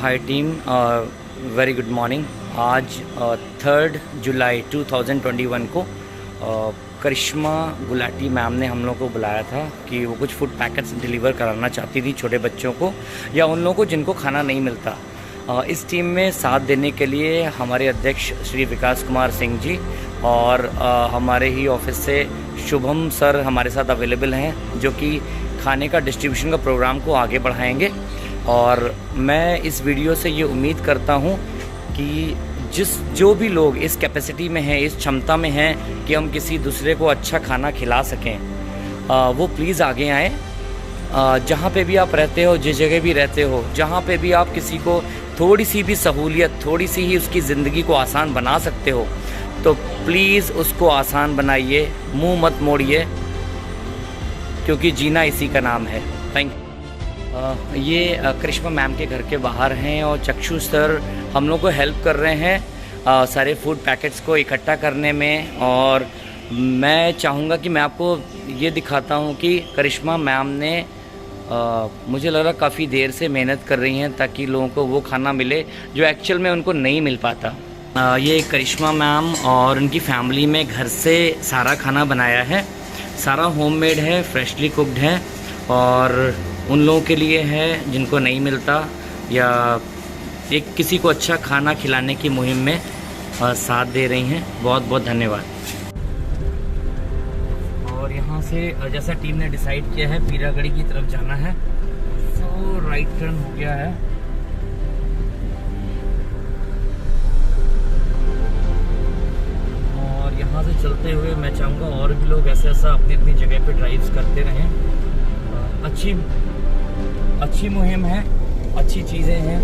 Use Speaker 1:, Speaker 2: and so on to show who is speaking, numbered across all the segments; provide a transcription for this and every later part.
Speaker 1: हाय team, very good morning. आज 3 जुलाई 2021 को करिश्मा Gulati ma'am ने हम लोग को बुलाया था कि वो कुछ फूड पैकेट्स डिलीवर कराना चाहती थी छोटे बच्चों को या उन लोगों को जिनको खाना नहीं मिलता। इस टीम में साथ देने के लिए हमारे अध्यक्ष श्री विकास कुमार सिंह जी और हमारे ही ऑफिस से शुभम सर हमारे साथ अवेलेबल हैं, जो कि खाने का डिस्ट्रीब्यूशन का प्रोग्राम को आगे बढ़ाएंगे। और मैं इस वीडियो से ये उम्मीद करता हूँ कि जो भी लोग इस कैपेसिटी में हैं, इस क्षमता में हैं कि हम किसी दूसरे को अच्छा खाना खिला सकें, वो प्लीज़ आगे आएँ। जहाँ पे भी आप रहते हो, जिस जगह भी रहते हो, जहाँ पे भी आप किसी को थोड़ी सी भी सहूलियत, थोड़ी सी ही उसकी ज़िंदगी को आसान बना सकते हो, तो प्लीज़ उसको आसान बनाइए, मुंह मत मोड़िए, क्योंकि जीना इसी का नाम है। Thank you. ये करिश्मा मैम के घर के बाहर हैं और चक्षु सर हम लोग को हेल्प कर रहे हैं सारे फूड पैकेट्स को इकट्ठा करने में। और मैं चाहूँगा कि मैं आपको ये दिखाता हूँ कि करिश्मा मैम ने मुझे लग रहा काफ़ी देर से मेहनत कर रही हैं ताकि लोगों को वो खाना मिले जो एक्चुअल में उनको नहीं मिल पाता। ये करिश्मा मैम और उनकी फैमिली में घर से सारा खाना बनाया है, सारा होममेड है, फ्रेशली कुक्ड है और उन लोगों के लिए है जिनको नहीं मिलता या एक किसी को अच्छा खाना खिलाने की मुहिम में साथ दे रही हैं। बहुत बहुत धन्यवाद। और यहाँ से जैसा टीम ने डिसाइड किया है पीरागढ़ी की तरफ जाना है, तो राइट टर्न हो गया है। और यहाँ से चलते हुए मैं चाहूँगा और भी लोग ऐसा अपनी अपनी जगह पे ड्राइव्स करते रहें। अच्छी मुहिम है, अच्छी चीज़ें हैं।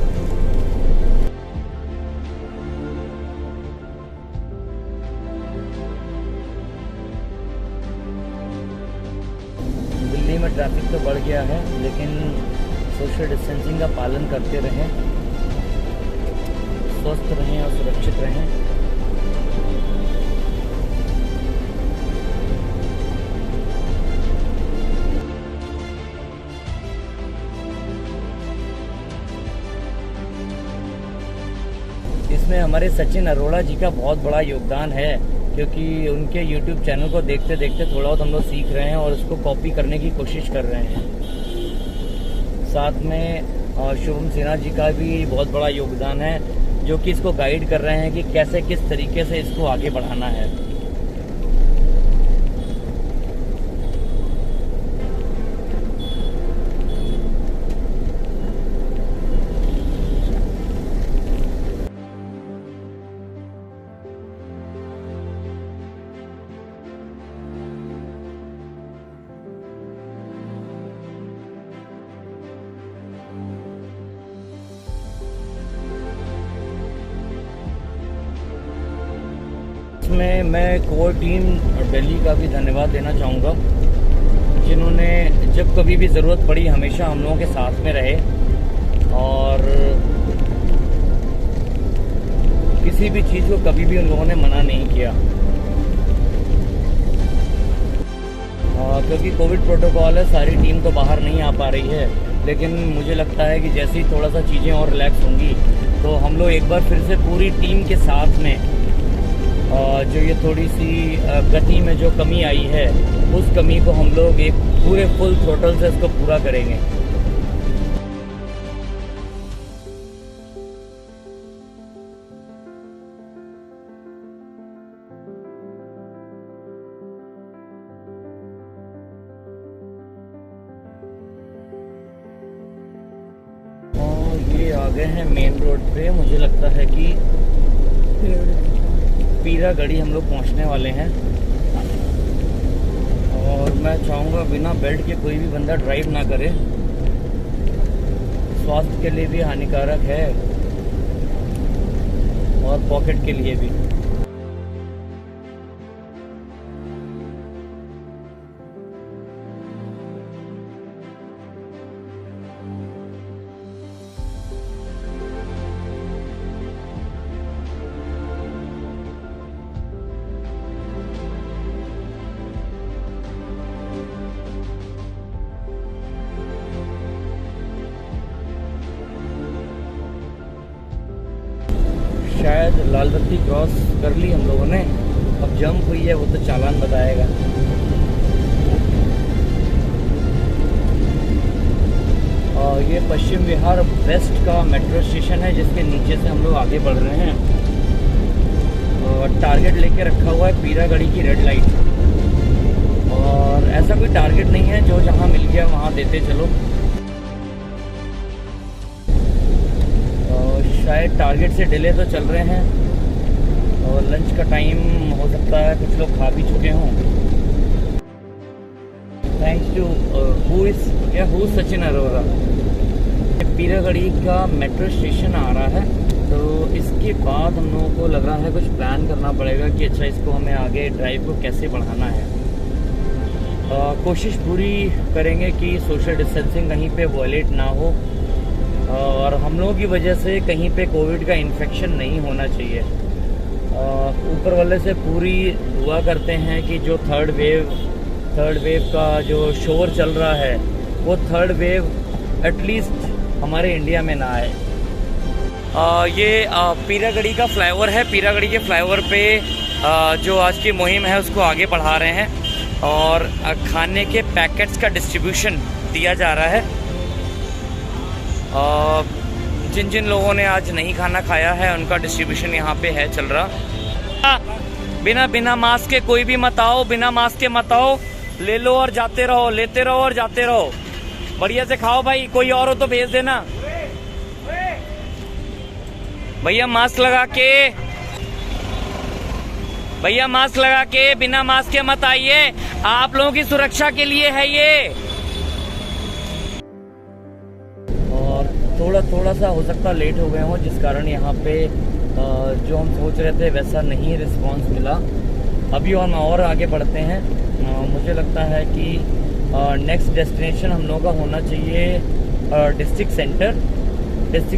Speaker 1: दिल्ली में ट्रैफिक तो बढ़ गया है, लेकिन सोशल डिस्टेंसिंग का पालन करते रहें, स्वस्थ रहें और सुरक्षित रहें। इसमें हमारे सचिन अरोड़ा जी का बहुत बड़ा योगदान है, क्योंकि उनके YouTube चैनल को देखते देखते थोड़ा बहुत हम लोग सीख रहे हैं और उसको कॉपी करने की कोशिश कर रहे हैं। साथ में शुभम सिन्हा जी का भी बहुत बड़ा योगदान है, जो कि इसको गाइड कर रहे हैं कि कैसे किस तरीके से इसको आगे बढ़ाना है। इसमें मैं कोर टीम दिल्ली का भी धन्यवाद देना चाहूँगा, जिन्होंने जब कभी भी ज़रूरत पड़ी हमेशा हम लोगों के साथ में रहे और किसी भी चीज़ को कभी भी उन लोगों ने मना नहीं किया। क्योंकि कोविड प्रोटोकॉल है, सारी टीम तो बाहर नहीं आ पा रही है, लेकिन मुझे लगता है कि जैसे ही थोड़ा सा चीज़ें और रिलैक्स होंगी तो हम लोग एक बार फिर से पूरी टीम के साथ में जो ये थोड़ी सी गति में जो कमी आई है, उस कमी को हम लोग एक पूरे फुल थ्रोटल से इसको पूरा करेंगे। और ये आ गए हैं मेन रोड पे। मुझे लगता है कि पीरागढ़ी हम लोग पहुंचने वाले हैं और मैं चाहूँगा बिना बेल्ट के कोई भी बंदा ड्राइव ना करे, स्वास्थ्य के लिए भी हानिकारक है और पॉकेट के लिए भी। लाल बत्ती क्रॉस कर ली हम लोगों ने, अब जंप हुई है वो तो चालान बताएगा। ये पश्चिम विहार वेस्ट का मेट्रो स्टेशन है जिसके नीचे से हम लोग आगे बढ़ रहे हैं। और टारगेट लेके रखा हुआ है पीरागढ़ी की रेड लाइट, और ऐसा कोई टारगेट नहीं है, जो जहाँ मिल गया वहाँ देते चलो। शायद टारगेट से डिले तो चल रहे हैं, और लंच का टाइम हो सकता है कुछ लोग खा भी चुके हों। Thanks to who Sachin Arora. Peeragarhi का मेट्रो स्टेशन आ रहा है, तो इसके बाद हम लोगों को लग रहा है कुछ प्लान करना पड़ेगा कि अच्छा इसको हमें आगे ड्राइव को कैसे बढ़ाना है। कोशिश पूरी करेंगे कि सोशल डिस्टेंसिंग कहीं पे वॉयलेट ना हो, और हम लोगों की वजह से कहीं पे कोविड का इन्फेक्शन नहीं होना चाहिए। ऊपर वाले से पूरी दुआ करते हैं कि जो थर्ड वेव का जो शोर चल रहा है, वो थर्ड वेव एटलीस्ट हमारे इंडिया में ना आए। ये पीरागढ़ी का फ्लाईओवर है। पीरागढ़ी के फ्लाईओवर पे जो आज की मुहिम है उसको आगे बढ़ा रहे हैं, और खाने के पैकेट्स का डिस्ट्रीब्यूशन दिया जा रहा है। जिन जिन लोगों ने आज नहीं खाना खाया है उनका डिस्ट्रीब्यूशन यहाँ पे है चल रहा। बिना मास्क के कोई भी मत आओ, बिना मास्क के मत आओ, ले लो और जाते रहो, लेते रहो और जाते रहो। बढ़िया से खाओ भाई, कोई और हो तो भेज देना। भैया मास्क लगा के बिना मास्क के मत आइए, आप लोगों की सुरक्षा के लिए है ये। और थोड़ा सा हो सकता लेट हो गए हों, जिस कारण यहाँ पे जो हम सोच रहे थे वैसा नहीं रिस्पांस मिला। अभी और आगे बढ़ते हैं। मुझे लगता है कि नेक्स्ट डेस्टिनेशन हम लोगों का होना चाहिए डिस्ट्रिक्ट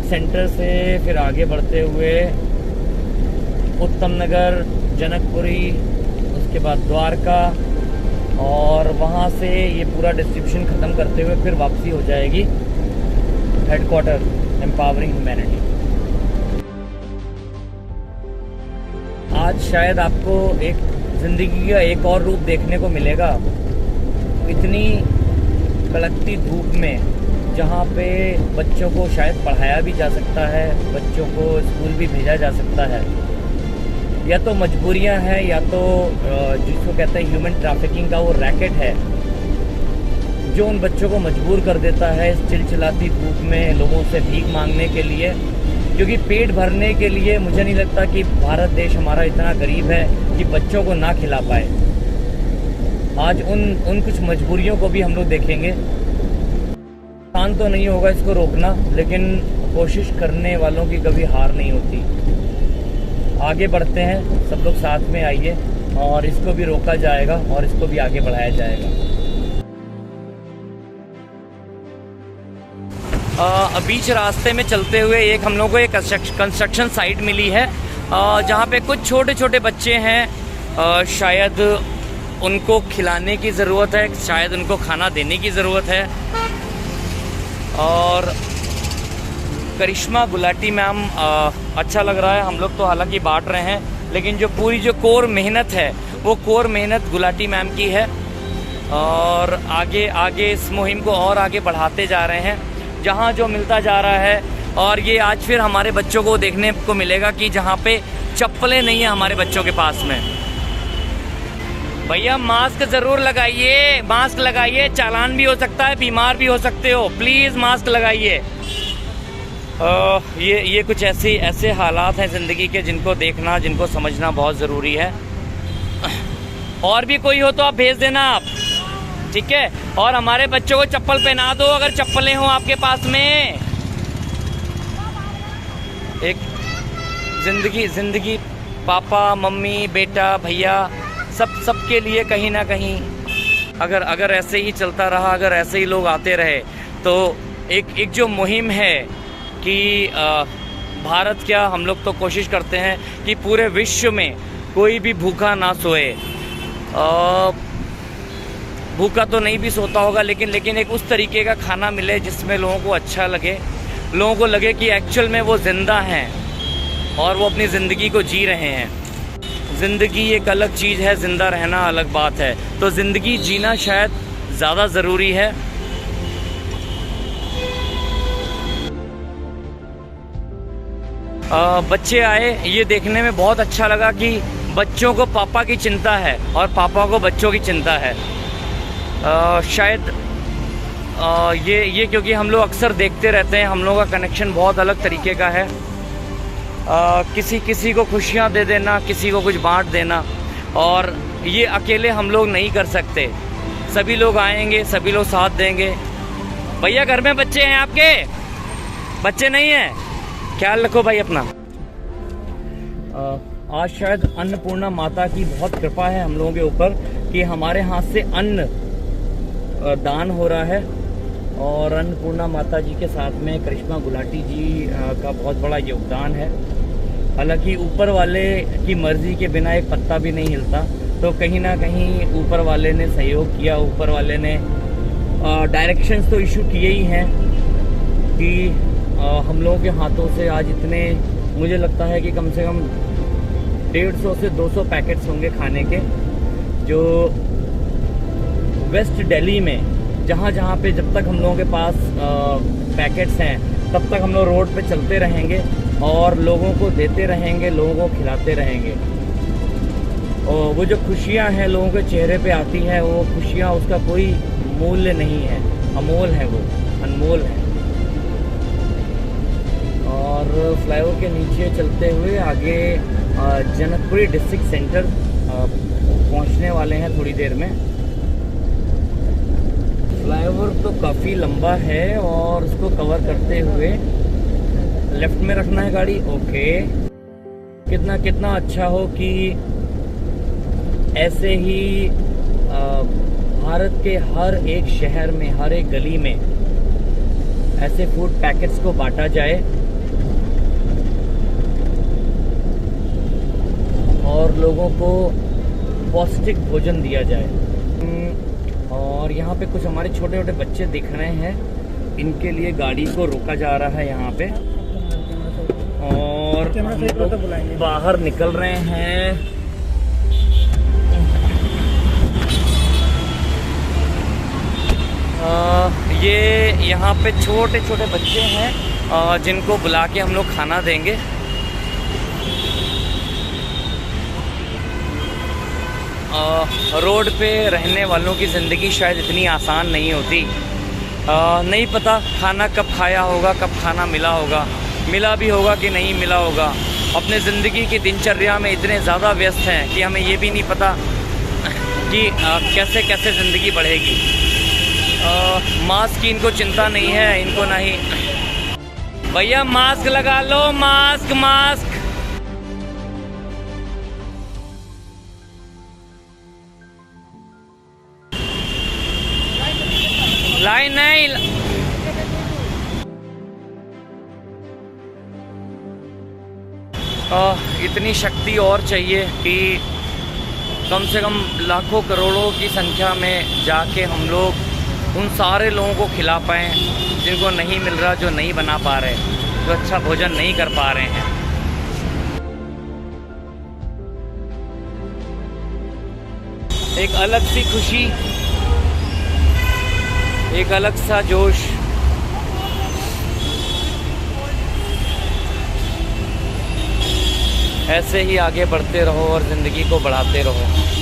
Speaker 1: सेंटर से फिर आगे बढ़ते हुए उत्तम नगर, जनकपुरी, उसके बाद द्वारका, और वहाँ से ये पूरा डिस्ट्रीब्यूशन ख़त्म करते हुए फिर वापसी हो जाएगी हेडक्वार्टर एम्पावरिंग ह्यूमैनिटी। आज शायद आपको एक ज़िंदगी का एक और रूप देखने को मिलेगा। इतनी कड़कती धूप में जहाँ पे बच्चों को शायद पढ़ाया भी जा सकता है, बच्चों को स्कूल भी भेजा जा सकता है, या तो मजबूरियाँ हैं या तो जिसको कहते हैं ह्यूमन ट्रैफिकिंग का वो रैकेट है जो उन बच्चों को मजबूर कर देता है इस चिलचिलाती धूप में लोगों से भीख मांगने के लिए। क्योंकि पेट भरने के लिए मुझे नहीं लगता कि भारत देश हमारा इतना गरीब है कि बच्चों को ना खिला पाए। आज उन कुछ मजबूरियों को भी हम लोग देखेंगे। आसान तो नहीं होगा इसको रोकना, लेकिन कोशिश करने वालों की कभी हार नहीं होती। आगे बढ़ते हैं, सब लोग साथ में आइए, और इसको भी रोका जाएगा और इसको भी आगे बढ़ाया जाएगा। बीच रास्ते में चलते हुए एक हम लोगों को एक कंस्ट्रक्शन साइट मिली है, जहाँ पे कुछ छोटे छोटे बच्चे हैं। शायद उनको खिलाने की ज़रूरत है, शायद उनको खाना देने की ज़रूरत है। और करिश्मा गुलाटी मैम, अच्छा लग रहा है। हम लोग तो हालांकि बांट रहे हैं, लेकिन जो पूरी जो कोर मेहनत है वो कोर मेहनत गुलाटी मैम की है। और आगे इस मुहिम को और आगे बढ़ाते जा रहे हैं जहाँ जो मिलता जा रहा है। और ये आज फिर हमारे बच्चों को देखने को मिलेगा कि जहाँ पे चप्पलें नहीं है हमारे बच्चों के पास में। भैया मास्क ज़रूर लगाइए, मास्क लगाइए, चालान भी हो सकता है, बीमार भी हो सकते हो, प्लीज़ मास्क लगाइए। ये कुछ ऐसे हालात हैं ज़िंदगी के जिनको देखना, जिनको समझना बहुत ज़रूरी है। और भी कोई हो तो आप भेज देना आप, ठीक है। और हमारे बच्चों को चप्पल पहना दो अगर चप्पलें हो आपके पास में। एक ज़िंदगी पापा मम्मी बेटा भैया सबके लिए कहीं ना कहीं अगर ऐसे ही चलता रहा, अगर ऐसे ही लोग आते रहे, तो एक जो मुहिम है कि भारत क्या, हम लोग तो कोशिश करते हैं कि पूरे विश्व में कोई भी भूखा ना सोए। भूखा तो नहीं भी सोता होगा, लेकिन एक उस तरीके का खाना मिले जिसमें लोगों को अच्छा लगे, लोगों को लगे कि एक्चुअल में वो ज़िंदा हैं। और वो अपनी ज़िंदगी को जी रहे हैं। ज़िंदगी एक अलग चीज़ है, ज़िंदा रहना अलग बात है। तो ज़िंदगी जीना शायद ज़्यादा ज़रूरी है। बच्चे आए, ये देखने में बहुत अच्छा लगा कि बच्चों को पापा की चिंता है और पापा को बच्चों की चिंता है। शायद ये क्योंकि हम लोग अक्सर देखते रहते हैं, हम लोगों का कनेक्शन बहुत अलग तरीके का है। किसी को खुशियाँ दे देना, किसी को कुछ बांट देना, और ये अकेले हम लोग नहीं कर सकते। सभी लोग आएंगे, सभी लोग साथ देंगे। भैया घर में बच्चे हैं आपके? बच्चे नहीं हैं? ख्याल रखो भाई अपना। आज शायद अन्नपूर्णा माता की बहुत कृपा है हम लोगों के ऊपर कि हमारे हाथ से अन्न दान हो रहा है, और अन्नपूर्णा माता जी के साथ में करिश्मा गुलाटी जी का बहुत बड़ा योगदान है। हालांकि ऊपर वाले की मर्जी के बिना एक पत्ता भी नहीं हिलता, तो कहीं ना कहीं ऊपर वाले ने सहयोग किया। ऊपर वाले ने डायरेक्शंस तो इशू किए ही हैं कि हम लोगों के हाथों से आज इतने, मुझे लगता है कि कम से कम 150 से 200 पैकेट्स होंगे खाने के, जो वेस्ट दिल्ली में जहाँ पे जब तक हम लोगों के पास पैकेट्स हैं तब तक हम लोग रोड पे चलते रहेंगे और लोगों को देते रहेंगे, लोगों को खिलाते रहेंगे। और वो जो खुशियाँ हैं लोगों के चेहरे पे आती हैं, वो खुशियाँ, उसका कोई मूल्य नहीं है, अमोल है, वो अनमोल है। और फ्लाईओवर के नीचे चलते हुए आगे जनकपुरी डिस्ट्रिक्ट सेंटर पहुंचने वाले हैं थोड़ी देर में। फ्लाईओवर तो काफ़ी लंबा है और उसको कवर करते हुए लेफ्ट में रखना है गाड़ी। ओके, कितना अच्छा हो कि ऐसे ही भारत के हर एक शहर में, हर एक गली में ऐसे फूड पैकेट्स को बांटा जाए और लोगों को पौष्टिक भोजन दिया जाए। और यहाँ पे कुछ हमारे छोटे छोटे बच्चे दिख रहे हैं, इनके लिए गाड़ी को रोका जा रहा है यहाँ पे, और बाहर निकल रहे हैं। ये यहाँ पे छोटे छोटे बच्चे हैं जिनको बुला के हम लोग खाना देंगे। रोड पे रहने वालों की ज़िंदगी शायद इतनी आसान नहीं होती। नहीं पता खाना कब खाया होगा, कब खाना मिला होगा, मिला भी होगा कि नहीं मिला होगा। अपने ज़िंदगी की दिनचर्या में इतने ज़्यादा व्यस्त हैं कि हमें ये भी नहीं पता कि कैसे कैसे ज़िंदगी बढ़ेगी। मास्क की इनको चिंता नहीं है, इनको नहीं। भैया मास्क लगा लो, मास्क मास्क। लाइन नहीं, इतनी शक्ति और चाहिए कि कम से कम लाखों करोड़ों की संख्या में जाके हम लोग उन सारे लोगों को खिला पाएँ जिनको नहीं मिल रहा, जो नहीं बना पा रहे, जो अच्छा भोजन नहीं कर पा रहे हैं। एक अलग सी खुशी, एक अलग सा जोश। ऐसे ही आगे बढ़ते रहो और ज़िंदगी को बढ़ाते रहो।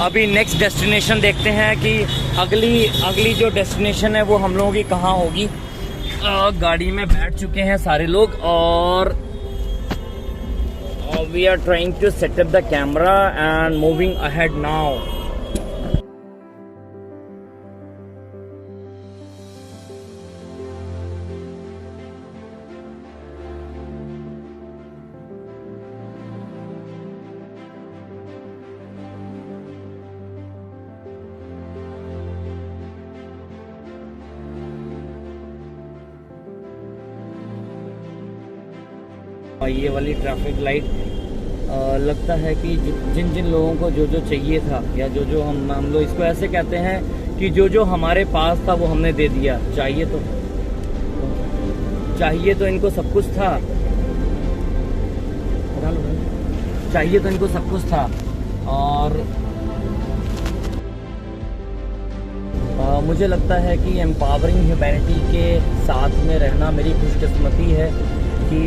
Speaker 1: अभी नेक्स्ट डेस्टिनेशन देखते हैं कि अगली जो डेस्टिनेशन है वो हम लोगों की कहाँ होगी। गाड़ी में बैठ चुके हैं सारे लोग और we are trying to set up the camera and moving ahead now. ये वाली ट्रैफिक लाइट लगता है कि जिन जिन लोगों को जो जो चाहिए था, या जो जो हम लोग इसको ऐसे कहते हैं कि जो जो हमारे पास था वो हमने दे दिया। चाहिए तो इनको सब कुछ था, चाहिए तो इनको सब कुछ था। और मुझे लगता है कि एम्पावरिंग ह्यूमैनिटी के साथ में रहना मेरी खुशकिस्मती है कि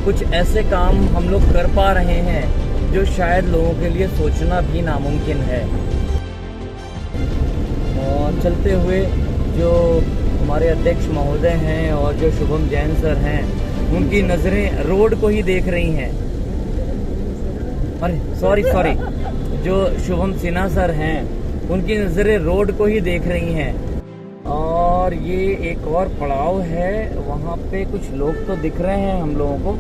Speaker 1: कुछ ऐसे काम हम लोग कर पा रहे हैं जो शायद लोगों के लिए सोचना भी नामुमकिन है। और चलते हुए जो हमारे अध्यक्ष महोदय हैं और जो शुभम जैन सर हैं, उनकी नज़रें रोड को ही देख रही हैं। अरे सॉरी जो शुभम सिन्हा सर हैं, उनकी नज़रें रोड को ही देख रही हैं। और ये एक और पड़ाव है, वहाँ पे कुछ लोग तो दिख रहे हैं हम लोगों को।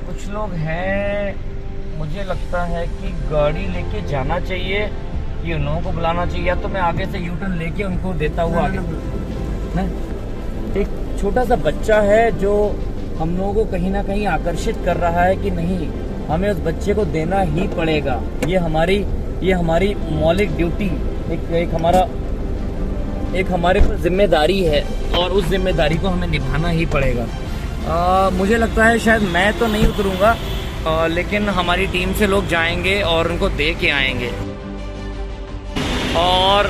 Speaker 1: कुछ लोग हैं, मुझे लगता है कि गाड़ी लेके जाना चाहिए, कि उन लोगों को बुलाना चाहिए, या तो मैं आगे से यू टर्न लेके उनको देता हुआ आगे। एक छोटा सा बच्चा है जो हम लोगों को कहीं ना कहीं आकर्षित कर रहा है कि नहीं, हमें उस बच्चे को देना ही पड़ेगा। ये हमारी मौलिक ड्यूटी, एक हमारे पर जिम्मेदारी है, और उस जिम्मेदारी को हमें निभाना ही पड़ेगा। मुझे लगता है शायद मैं तो नहीं उतरूंगा, लेकिन हमारी टीम से लोग जाएंगे और उनको दे के आएंगे। और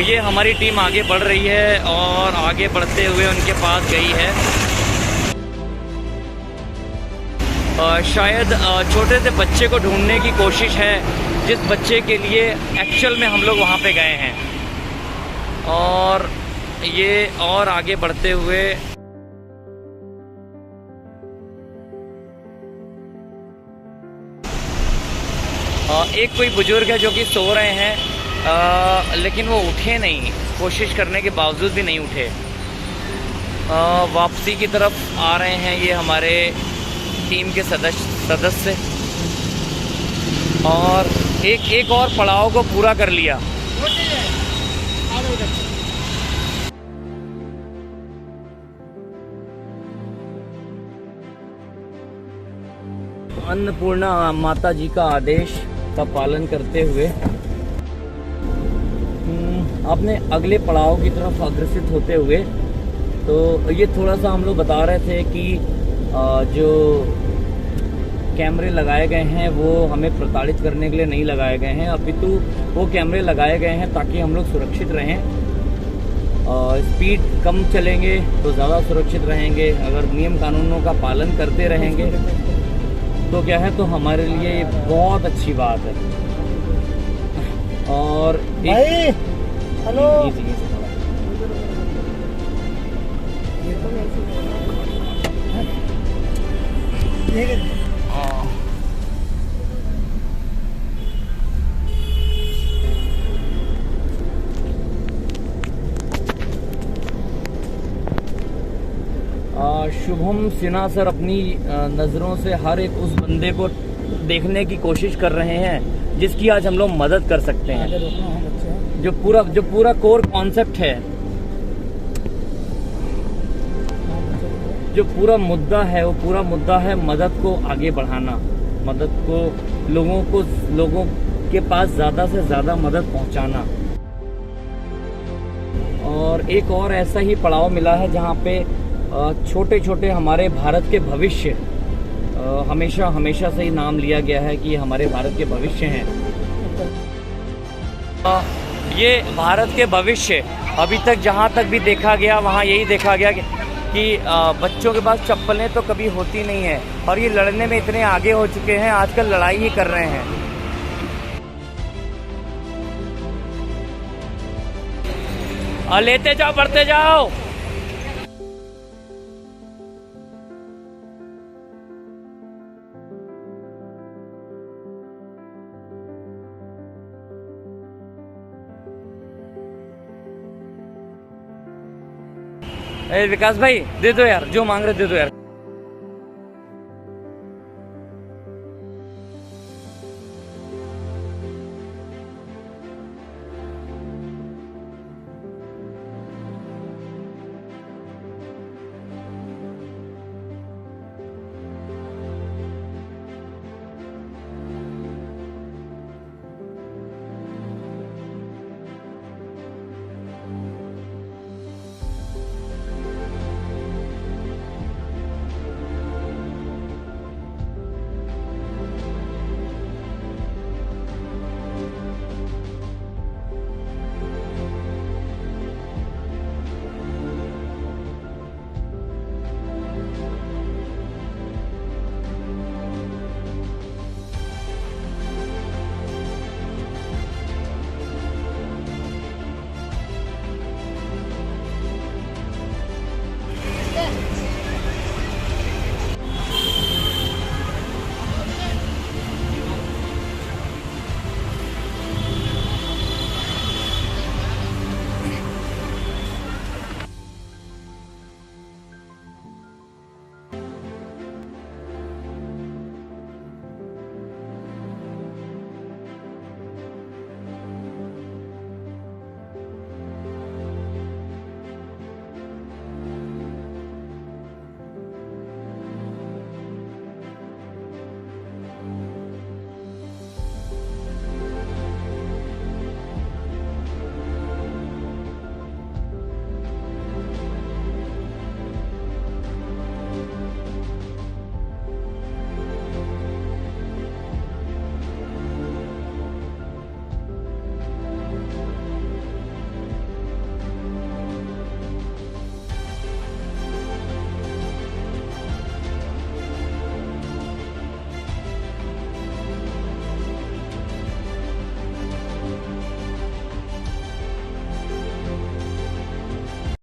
Speaker 1: ये हमारी टीम आगे बढ़ रही है और आगे बढ़ते हुए उनके पास गई है। शायद छोटे से बच्चे को ढूंढने की कोशिश है, जिस बच्चे के लिए एक्चुअल में हम लोग वहाँ पे गए हैं। और ये और आगे बढ़ते हुए एक कोई बुजुर्ग है जो कि सो रहे हैं, लेकिन वो उठे नहीं, कोशिश करने के बावजूद भी नहीं उठे। वापसी की तरफ आ रहे हैं ये हमारे टीम के सदस्य, और एक और पड़ाव को पूरा कर लिया। अन्नपूर्णा माता जी का आदेश का पालन करते हुए अपने अगले पड़ाव की तरफ अग्रसित होते हुए, तो ये थोड़ा सा हम लोग बता रहे थे कि जो कैमरे लगाए गए हैं वो हमें प्रताड़ित करने के लिए नहीं लगाए गए हैं, अपितु वो कैमरे लगाए गए हैं ताकि हम लोग सुरक्षित रहें। स्पीड कम चलेंगे तो ज़्यादा सुरक्षित रहेंगे। अगर नियम कानूनों का पालन करते रहेंगे तो क्या है, तो हमारे लिए ये बहुत अच्छी बात है। और हेलो, शुभम सिन्हा सर अपनी नज़रों से हर एक उस बंदे को देखने की कोशिश कर रहे हैं जिसकी आज हम लोग मदद कर सकते हैं। जो पूरा कोर कॉन्सेप्ट है, जो पूरा मुद्दा है, वो पूरा मुद्दा है मदद को आगे बढ़ाना, मदद को लोगों के पास ज़्यादा से ज़्यादा मदद पहुंचाना। और एक और ऐसा ही पड़ाव मिला है जहाँ पे छोटे छोटे हमारे भारत के भविष्य, हमेशा से ही नाम लिया गया है कि हमारे भारत के भविष्य हैं। ये भारत के भविष्य, अभी तक जहाँ तक भी देखा गया वहाँ यही देखा गया कि बच्चों के पास चप्पलें तो कभी होती नहीं है, और ये लड़ने में इतने आगे हो चुके हैं, आजकल लड़ाई ही कर रहे हैं। लेते जाओ, बढ़ते जाओ। विकास भाई दे दो यार, जो मांग रहे दे दो यार।